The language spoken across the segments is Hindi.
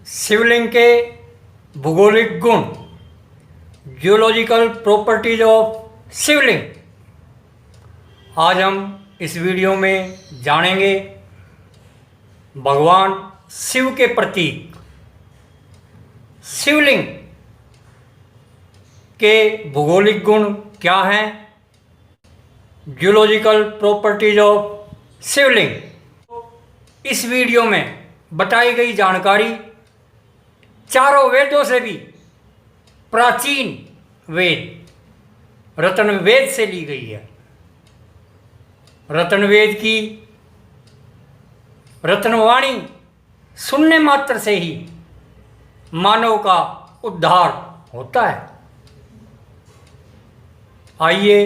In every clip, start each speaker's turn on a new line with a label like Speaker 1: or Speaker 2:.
Speaker 1: शिवलिंग के भूगोलिक गुण, जियोलॉजिकल प्रॉपर्टीज ऑफ शिवलिंग। आज हम इस वीडियो में जानेंगे भगवान शिव के प्रतीक शिवलिंग के भूगोलिक गुण क्या हैं, जियोलॉजिकल प्रॉपर्टीज ऑफ शिवलिंग। इस वीडियो में बताई गई जानकारी चारों वेदों से भी प्राचीन वेद रत्नवेद से ली गई है। रत्नवेद की रत्नवाणी सुनने मात्र से ही मानव का उद्धार होता है। आइए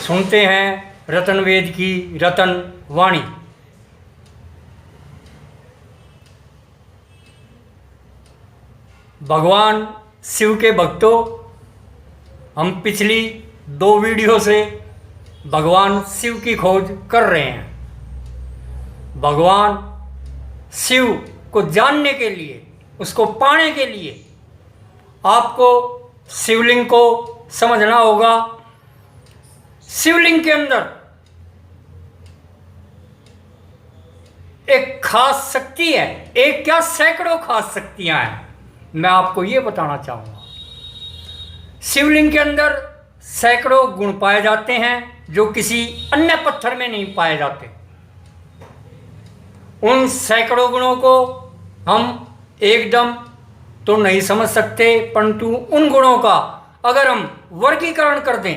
Speaker 1: सुनते हैं रत्नवेद की रत्नवाणी। भगवान शिव के भक्तों, हम पिछली 2 वीडियो से भगवान शिव की खोज कर रहे हैं। भगवान शिव को जानने के लिए, उसको पाने के लिए आपको शिवलिंग को समझना होगा। शिवलिंग के अंदर एक खास शक्ति है, एक क्या सैकड़ों खास शक्तियां हैं। मैं आपको ये बताना चाहूँगा, शिवलिंग के अंदर सैकड़ों गुण पाए जाते हैं जो किसी अन्य पत्थर में नहीं पाए जाते। उन सैकड़ों गुणों को हम एकदम तो नहीं समझ सकते, परंतु उन गुणों का अगर हम वर्गीकरण कर दें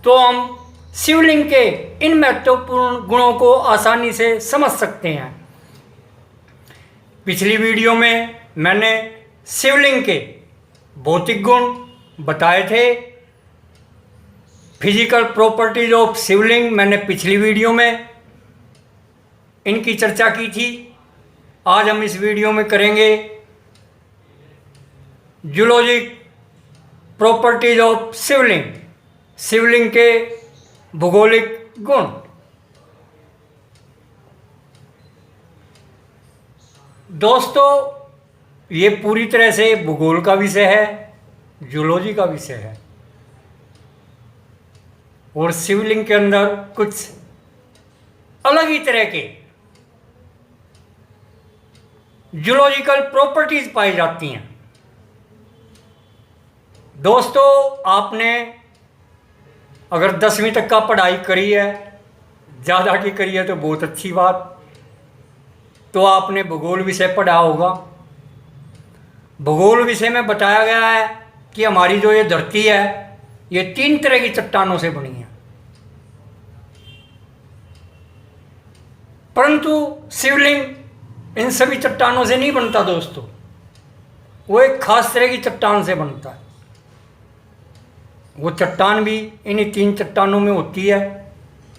Speaker 1: तो हम शिवलिंग के इन महत्वपूर्ण गुणों को आसानी से समझ सकते हैं। पिछली वीडियो में मैंने शिवलिंग के भौतिक गुण बताए थे। फिजिकल प्रॉपर्टीज ऑफ शिवलिंग मैंने पिछली वीडियो में इनकी चर्चा की थी। आज हम इस वीडियो में करेंगे जियोलॉजिक प्रॉपर्टीज ऑफ शिवलिंग, शिवलिंग के भूगोलिक गुण। दोस्तों, ये पूरी तरह से भूगोल का विषय है, जियोलॉजी का विषय है, और शिवलिंग के अंदर कुछ अलग ही तरह के जियोलॉजिकल प्रॉपर्टीज पाई जाती हैं। दोस्तों, आपने अगर 10वीं तक का पढ़ाई करी है, ज़्यादा की करी है तो बहुत अच्छी बात, तो आपने भूगोल विषय पढ़ा होगा। भूगोल विषय में बताया गया है कि हमारी जो ये धरती है ये 3 तरह की चट्टानों से बनी है, परंतु शिवलिंग इन सभी चट्टानों से नहीं बनता दोस्तों। वो एक खास तरह की चट्टान से बनता है। वो चट्टान भी इन्हीं 3 चट्टानों में होती है,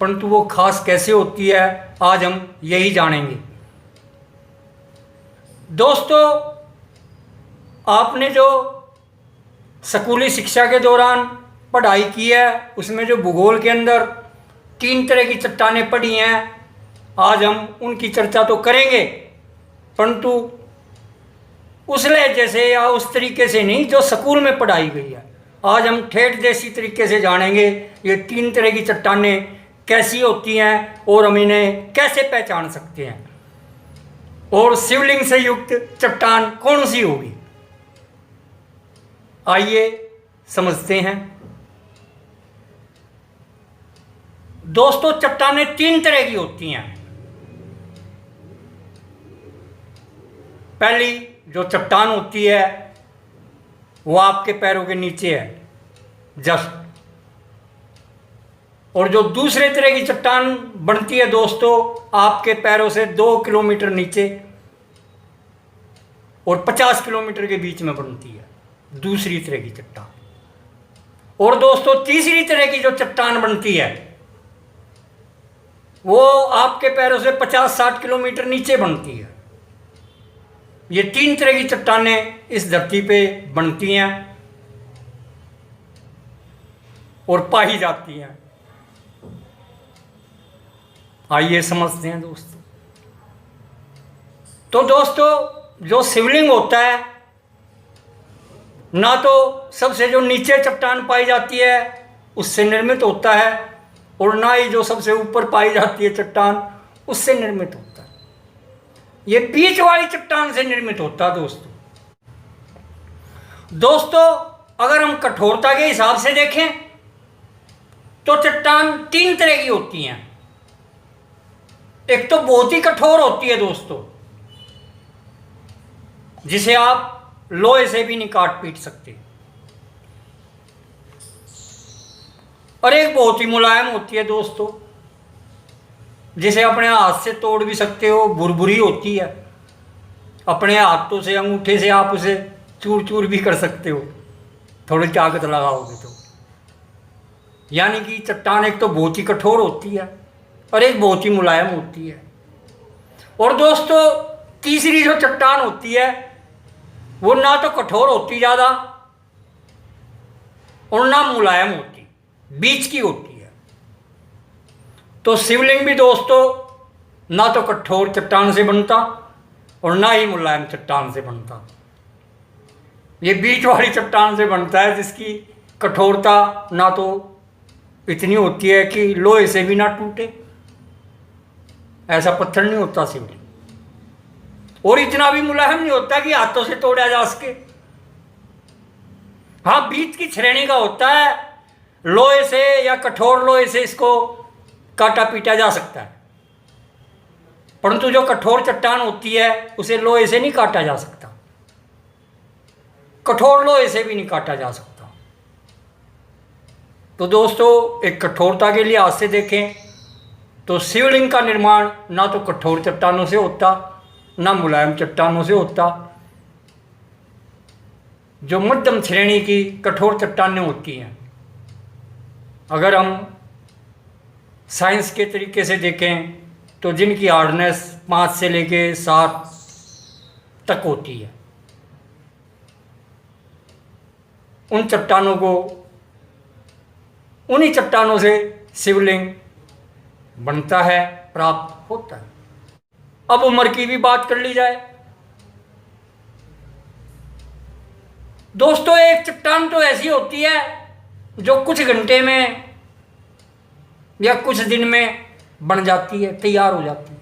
Speaker 1: परंतु वो खास कैसे होती है आज हम यही जानेंगे। दोस्तों, आपने जो स्कूली शिक्षा के दौरान पढ़ाई की है उसमें जो भूगोल के अंदर 3 तरह की चट्टानें पढ़ी हैं, आज हम उनकी चर्चा तो करेंगे, परंतु उस लहजे से या उस तरीके से नहीं जो स्कूल में पढ़ाई गई है। आज हम ठेठ देसी तरीके से जानेंगे ये 3 तरह की चट्टानें कैसी होती हैं और हम इन्हें कैसे पहचान सकते हैं, और शिवलिंग से युक्त चट्टान कौन सी होगी। आइए समझते हैं। दोस्तों, चट्टानें 3 तरह की होती हैं। पहली जो चट्टान होती है वो आपके पैरों के नीचे है जस्ट, और जो दूसरे तरह की चट्टान बनती है दोस्तों आपके पैरों से 2 किलोमीटर नीचे और 50 किलोमीटर के बीच में बनती है, दूसरी तरह की चट्टान। और दोस्तों, तीसरी तरह की जो चट्टान बनती है वो आपके पैरों से 50-60 किलोमीटर नीचे बनती है। ये 3 तरह की चट्टानें इस धरती पे बनती हैं और पाई जाती हैं। आइए समझते हैं दोस्तों। तो दोस्तों जो शिवलिंग होता है, ना तो सबसे जो नीचे चट्टान पाई जाती है उससे निर्मित होता है, और ना ही जो सबसे ऊपर पाई जाती है चट्टान उससे निर्मित होता है। ये बीच वाली चट्टान से निर्मित होता है दोस्तों। अगर हम कठोरता के हिसाब से देखें तो चट्टान 3 तरह की होती हैं। एक तो बहुत ही कठोर होती है दोस्तों, जिसे आप लोहे से भी नहीं काट पीट सकते, और एक बहुत ही मुलायम होती है दोस्तों, जिसे अपने हाथ से तोड़ भी सकते हो, भुरभुरी होती है, अपने हाथों से अंगूठे से आप उसे चूर चूर भी कर सकते हो थोड़ी ताकत लगाओगे तो। यानी कि चट्टान एक तो बहुत ही कठोर होती है और एक बहुत ही मुलायम होती है। और दोस्तों तीसरी जो चट्टान होती है वो ना तो कठोर होती ज़्यादा और ना मुलायम होती, बीच की होती है। तो शिवलिंग भी दोस्तों ना तो कठोर चट्टान से बनता और ना ही मुलायम चट्टान से बनता, ये बीच वाली चट्टान से बनता है, जिसकी कठोरता ना तो इतनी होती है कि लोहे से भी ना टूटे, ऐसा पत्थर नहीं होता शिवलिंग, और इतना भी मुलायम नहीं होता कि हाथों से तोड़ा जा सके। हाँ, बीच की श्रेणी का होता है, लोहे से या कठोर लोहे से इसको काटा पीटा जा सकता है, परंतु जो कठोर चट्टान होती है उसे लोहे से नहीं काटा जा सकता, कठोर लोहे से भी नहीं काटा जा सकता। तो दोस्तों एक कठोरता के लिहाज से देखें तो शिवलिंग का निर्माण ना तो कठोर चट्टानों से होता ना मुलायम चट्टानों से होता। जो मध्यम श्रेणी की कठोर चट्टानें होती हैं, अगर हम साइंस के तरीके से देखें तो जिनकी हार्डनेस 5 से लेके 7 तक होती है, उन चट्टानों को, उन्हीं चट्टानों से शिवलिंग बनता है, प्राप्त होता है। अब उम्र की भी बात कर ली जाए दोस्तों, एक चट्टान तो ऐसी होती है जो कुछ घंटे में या कुछ दिन में बन जाती है, तैयार हो जाती है।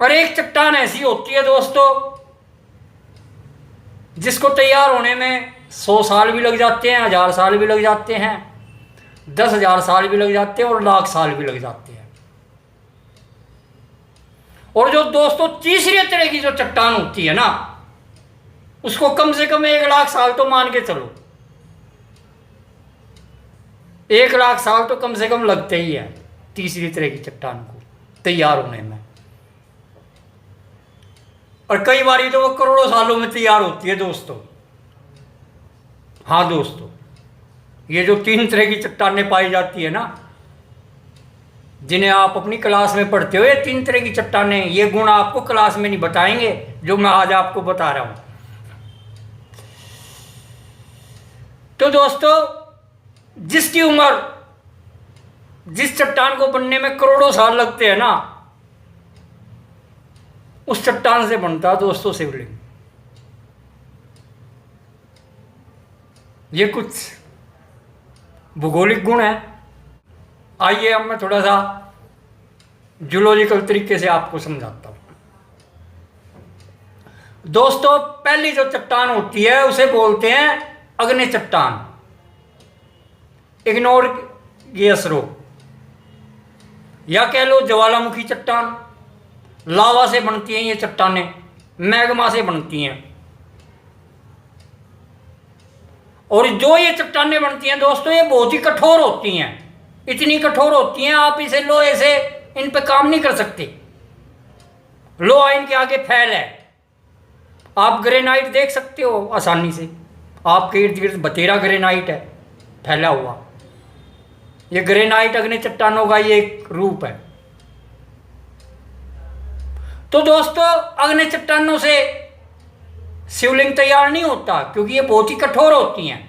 Speaker 1: और एक चट्टान ऐसी होती है दोस्तों जिसको तैयार होने में 100 साल भी लग जाते हैं, 1000 साल भी लग जाते हैं, 10,000 साल भी लग जाते हैं और लाख साल भी लग जाते हैं। और जो दोस्तों तीसरी तरह की जो चट्टान होती है ना, उसको कम से कम 1 लाख साल तो मान के चलो, 1 लाख साल तो कम से कम लगते ही है तीसरी तरह की चट्टान को तैयार होने में, और कई बार तो वो करोड़ों सालों में तैयार होती है दोस्तों। हाँ दोस्तों, ये जो 3 तरह की चट्टानें पाई जाती है ना, जिन्हें आप अपनी क्लास में पढ़ते हो, ये 3 तरह की चट्टानें, ये गुण आपको क्लास में नहीं बताएंगे जो मैं आज आपको बता रहा हूं। तो दोस्तों जिसकी उम्र, जिस चट्टान को बनने में करोड़ों साल लगते हैं ना, उस चट्टान से बनता है दोस्तों शिवलिंग। ये कुछ भूगोलिक गुण है। आइए अब मैं थोड़ा सा जूलॉजिकल तरीके से आपको समझाता हूं दोस्तों। पहली जो चट्टान होती है उसे बोलते हैं अग्नि चट्टान, इग्नोर गियसरो, या कह लो ज्वालामुखी चट्टान। लावा से बनती हैं ये चट्टानें, मैग्मा से बनती हैं। और जो ये चट्टानें बनती हैं दोस्तों, ये बहुत ही कठोर होती हैं, इतनी कठोर होती हैं आप इसे लोहे से इन पे काम नहीं कर सकते, लोहा इनके आगे फैल है। आप ग्रेनाइट देख सकते हो आसानी से, आपके इर्द गिर्द बतेरा ग्रेनाइट है फैला हुआ, ये ग्रेनाइट अग्नि चट्टानों का ये एक रूप है। तो दोस्तों अग्नि चट्टानों से शिवलिंग तैयार नहीं होता क्योंकि ये बहुत ही कठोर होती हैं।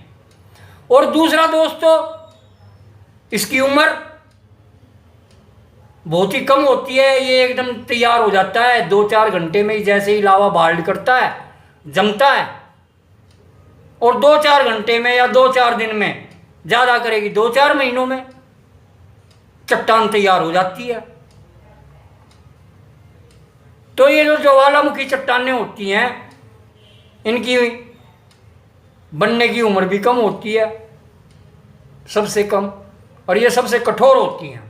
Speaker 1: और दूसरा दोस्तों, इसकी उम्र बहुत ही कम होती है, ये एकदम तैयार हो जाता है 2-4 घंटे में ही। जैसे ही लावा बाल्ड करता है, जमता है, और 2-4 घंटे में या 2-4 दिन में, ज़्यादा करेगी 2-4 महीनों में चट्टान तैयार हो जाती है। तो ये जो ज्वालामुखी चट्टानें होती हैं, इनकी बनने की उम्र भी कम होती है, सबसे कम, और ये सबसे कठोर होती हैं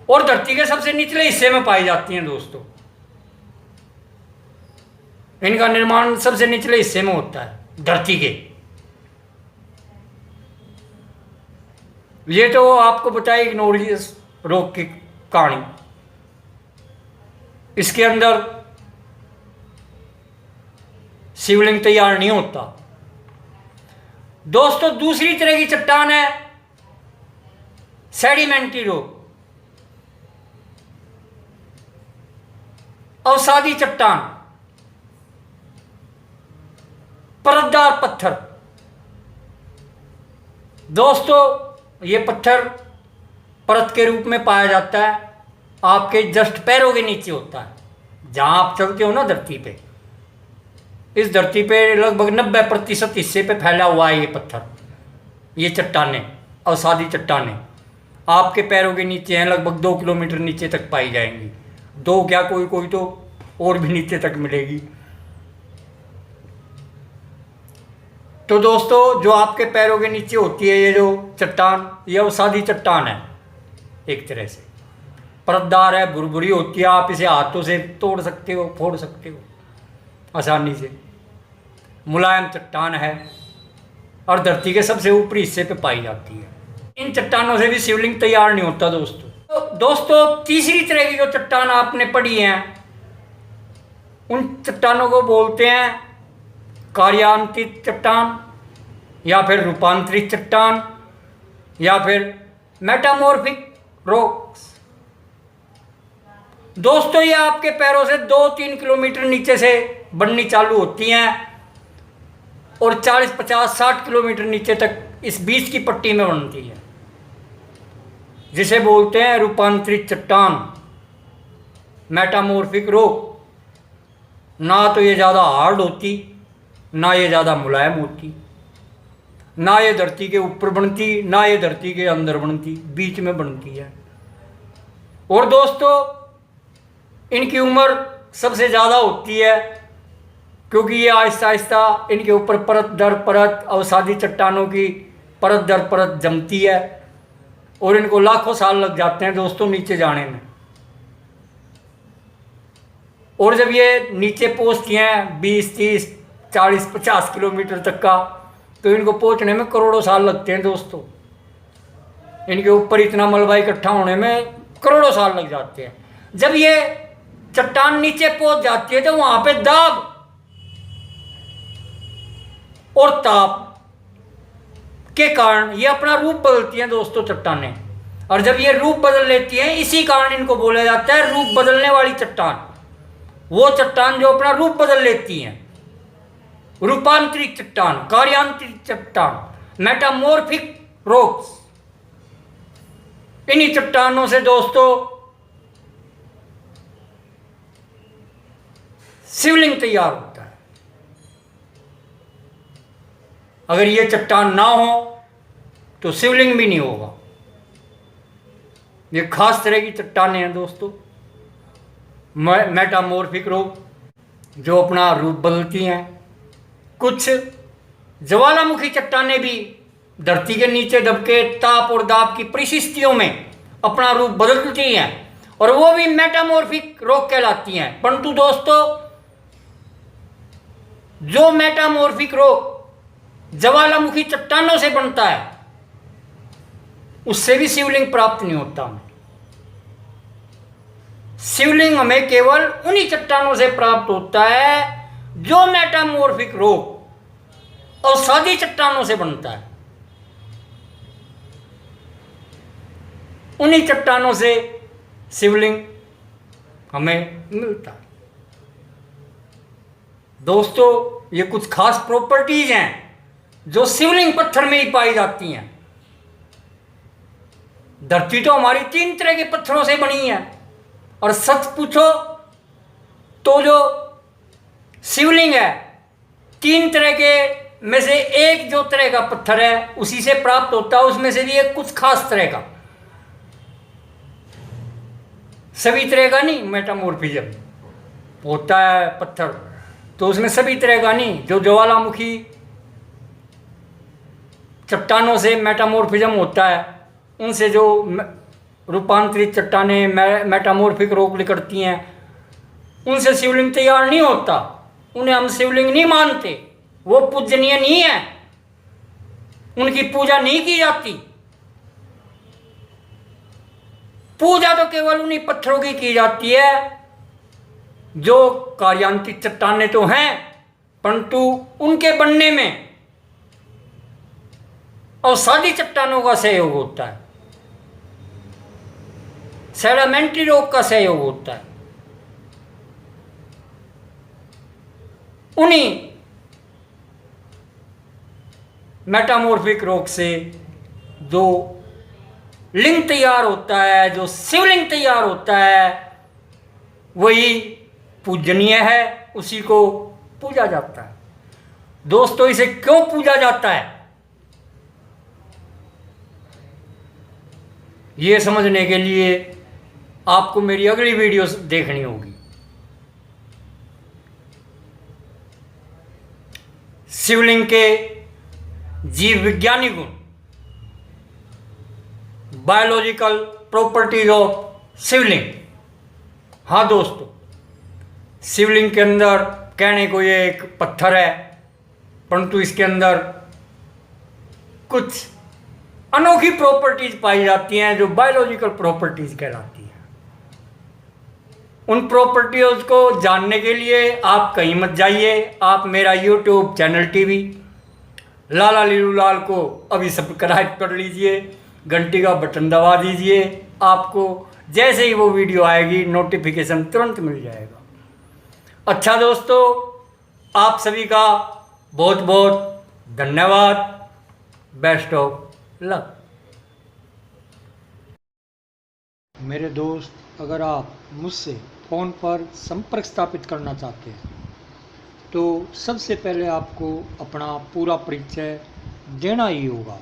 Speaker 1: और धरती के सबसे निचले हिस्से में पाई जाती हैं दोस्तों। इनका निर्माण सबसे निचले हिस्से में होता है धरती के। ये तो आपको बताया इग्नोरियस रोग की कहानी। इसके अंदर शिवलिंग तैयार नहीं होता दोस्तों। दूसरी तरह की चट्टान है सेडिमेंट्री रोग, अवसादी चट्टान, परतदार पत्थर। दोस्तों ये पत्थर परत के रूप में पाया जाता है, आपके जस्ट पैरों के नीचे होता है, जहां आप चलते हो ना धरती पे। इस धरती पे लगभग 90% हिस्से पे फैला हुआ है ये पत्थर, ये चट्टानें, अवसादी चट्टानें आपके पैरों के नीचे हैं। लगभग 2 किलोमीटर नीचे तक पाई जाएंगी। 2 क्या, कोई कोई तो और भी नीचे तक मिलेगी। तो दोस्तों जो आपके पैरों के नीचे होती है ये जो चट्टान, ये अवसादी चट्टान है, एक तरह से परतदार है, भुरभुरी होती है, आप इसे हाथों से तोड़ सकते हो, फोड़ सकते हो आसानी से। मुलायम चट्टान है और धरती के सबसे ऊपरी हिस्से पे पाई जाती है। इन चट्टानों से भी शिवलिंग तैयार नहीं होता दोस्तों। तो दोस्तों तीसरी तरह की जो चट्टान आपने पढ़ी हैं, उन चट्टानों को बोलते हैं कार्यांतरित चट्टान, या फिर रूपांतरित चट्टान, या फिर मेटामॉर्फिक रॉक्स। दोस्तों ये आपके पैरों से 2-3 किलोमीटर नीचे से बननी चालू होती हैं और 40, 50, 60 किलोमीटर नीचे तक इस बीच की पट्टी में बनती है, जिसे बोलते हैं रूपांतरित चट्टान, मेटामॉर्फिक रॉक। ना तो ये ज़्यादा हार्ड होती, ना ये ज़्यादा मुलायम होती, ना ये धरती के ऊपर बनती, ना ये धरती के अंदर बनती, बीच में बनती है। और दोस्तों इनकी उम्र सबसे ज़्यादा होती है, क्योंकि ये आहिस्ता आहिस्ता इनके ऊपर परत दर परत अवसादी चट्टानों की परत दर परत जमती है, और इनको लाखों साल लग जाते हैं दोस्तों नीचे जाने में। और जब ये नीचे पहुंचती हैं 20, 30, 40, 50 किलोमीटर तक का, तो इनको पहुंचने में करोड़ों साल लगते हैं दोस्तों। इनके ऊपर इतना मलबा इकट्ठा होने में करोड़ों साल लग जाते हैं। जब ये चट्टान नीचे पहुंच जाती है तो वहां पे दाब और ताप के कारण ये अपना रूप बदलती हैं दोस्तों चट्टानें। और जब ये रूप बदल लेती हैं, इसी कारण इनको बोला जाता है रूप बदलने वाली चट्टान। वो चट्टान जो अपना रूप बदल लेती हैं, रूपांतरित चट्टान, कार्यांतरित चट्टान, मेटामॉर्फिक रॉक्स। इन्हीं चट्टानों से दोस्तों शिवलिंग तैयार होता है। अगर ये चट्टान ना हो तो शिवलिंग भी नहीं होगा। ये खास तरह की चट्टानें हैं दोस्तों, मेटामॉर्फिक रॉक, जो अपना रूप बदलती हैं। कुछ ज्वालामुखी चट्टानें भी धरती के नीचे दबके ताप और दाब की परिस्थितियों में अपना रूप बदलती हैं, और वो भी मेटामॉर्फिक रॉक कहलाती हैं। परंतु दोस्तों जो मेटामॉर्फिक रॉक ज्वालामुखी चट्टानों से बनता है, उससे भी शिवलिंग प्राप्त नहीं होता। शिवलिंग हमें केवल उन्हीं चट्टानों से प्राप्त होता है जो मेटामॉर्फिक रॉक और सादी चट्टानों से बनता है। उन्हीं चट्टानों से शिवलिंग हमें मिलता है। दोस्तों ये कुछ खास प्रॉपर्टीज हैं जो शिवलिंग पत्थर में ही पाई जाती हैं। धरती तो हमारी 3 तरह के पत्थरों से बनी है, और सच पूछो तो जो शिवलिंग है 3 तरह के में से एक जो तरह का पत्थर है उसी से प्राप्त होता है, उसमें से भी एक कुछ खास तरह का, सभी तरह का नहीं। मेटामॉर्फिज्म होता है पत्थर तो उसमें सभी तरह का नहीं। जो ज्वालामुखी चट्टानों से मेटामॉर्फिज्म होता है, उनसे जो रूपांतरित चट्टानें मेटामॉर्फिक रोक करती हैं, उनसे शिवलिंग तैयार नहीं होता। उन्हें हम शिवलिंग नहीं मानते, वो पूजनीय नहीं है, उनकी पूजा नहीं की जाती। पूजा तो केवल उन्हीं पत्थरों की जाती है जो कार्यान्तित चट्टानें तो हैं, परंतु उनके बनने में अवसादी चट्टानों का सहयोग होता है, सेडिमेंट्री रॉक का सहयोग होता है। उन्हीं मेटामॉर्फिक रॉक से जो लिंग तैयार होता है, जो शिवलिंग तैयार होता है, वही पूजनीय है, उसी को पूजा जाता है। दोस्तों, इसे क्यों पूजा जाता है ये समझने के लिए आपको मेरी अगली वीडियो देखनी होगी। शिवलिंग के जीव विज्ञानी गुण, बायोलॉजिकल प्रॉपर्टीज ऑफ शिवलिंग। हाँ दोस्तों, शिवलिंग के अंदर कहने को ये एक पत्थर है, परंतु इसके अंदर कुछ अनोखी प्रॉपर्टीज पाई जाती हैं जो बायोलॉजिकल प्रॉपर्टीज कहलाती हैं। उन प्रॉपर्टीज को जानने के लिए आप कहीं मत जाइए, आप मेरा यूट्यूब चैनल टीवी लाला लीलू लाल को अभी सब्सक्राइब कर लीजिए, घंटी का बटन दबा दीजिए, आपको जैसे ही वो वीडियो आएगी नोटिफिकेशन तुरंत मिल जाएगा। अच्छा दोस्तों, आप सभी का बहुत बहुत धन्यवाद। Best of luck. मेरे दोस्त, अगर आप मुझसे फ़ोन पर संपर्क स्थापित करना चाहते हैं तो सबसे पहले आपको अपना पूरा परिचय देना ही होगा।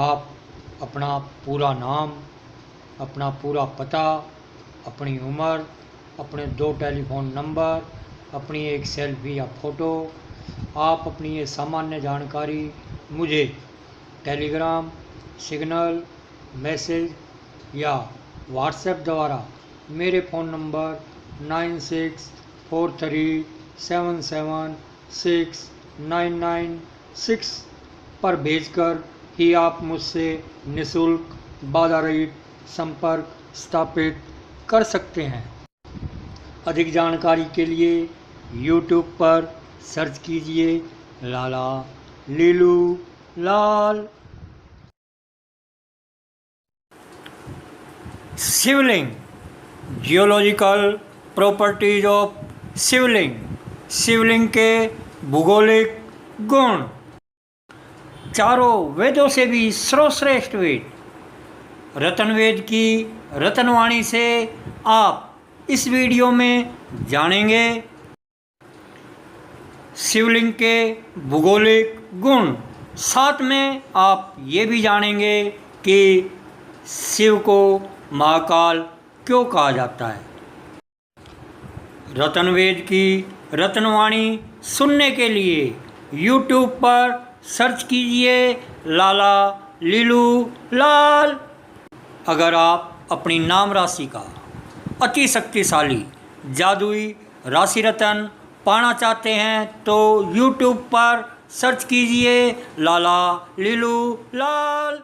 Speaker 1: आप अपना पूरा नाम, अपना पूरा पता, अपनी उम्र, अपने 2 टेलीफोन नंबर, अपनी एक सेल्फी या फ़ोटो, आप अपनी ये सामान्य जानकारी मुझे टेलीग्राम, सिग्नल, मैसेज या व्हाट्सएप द्वारा मेरे फ़ोन नंबर 9643776996 पर भेजकर ही आप मुझसे निःशुल्क बाधा रहित संपर्क स्थापित कर सकते हैं। अधिक जानकारी के लिए YouTube पर सर्च कीजिए लाला लीलू लाल। शिवलिंग, जियोलॉजिकल प्रॉपर्टीज ऑफ शिवलिंग, शिवलिंग के भूगोलिक गुण। चारों वेदों से भी सर्वश्रेष्ठ वेद रतनवेद की रतनवाणी से आप इस वीडियो में जानेंगे शिवलिंग के भूगोलिक गुण। साथ में आप ये भी जानेंगे कि शिव को महाकाल क्यों कहा जाता है। रतनवेद की रतनवाणी सुनने के लिए YouTube पर सर्च कीजिए लाला लीलू लाल। अगर आप अपनी नाम राशि का अति शक्तिशाली जादुई राशि रतन पाना चाहते हैं तो YouTube पर सर्च कीजिए लाला लीलू लाल।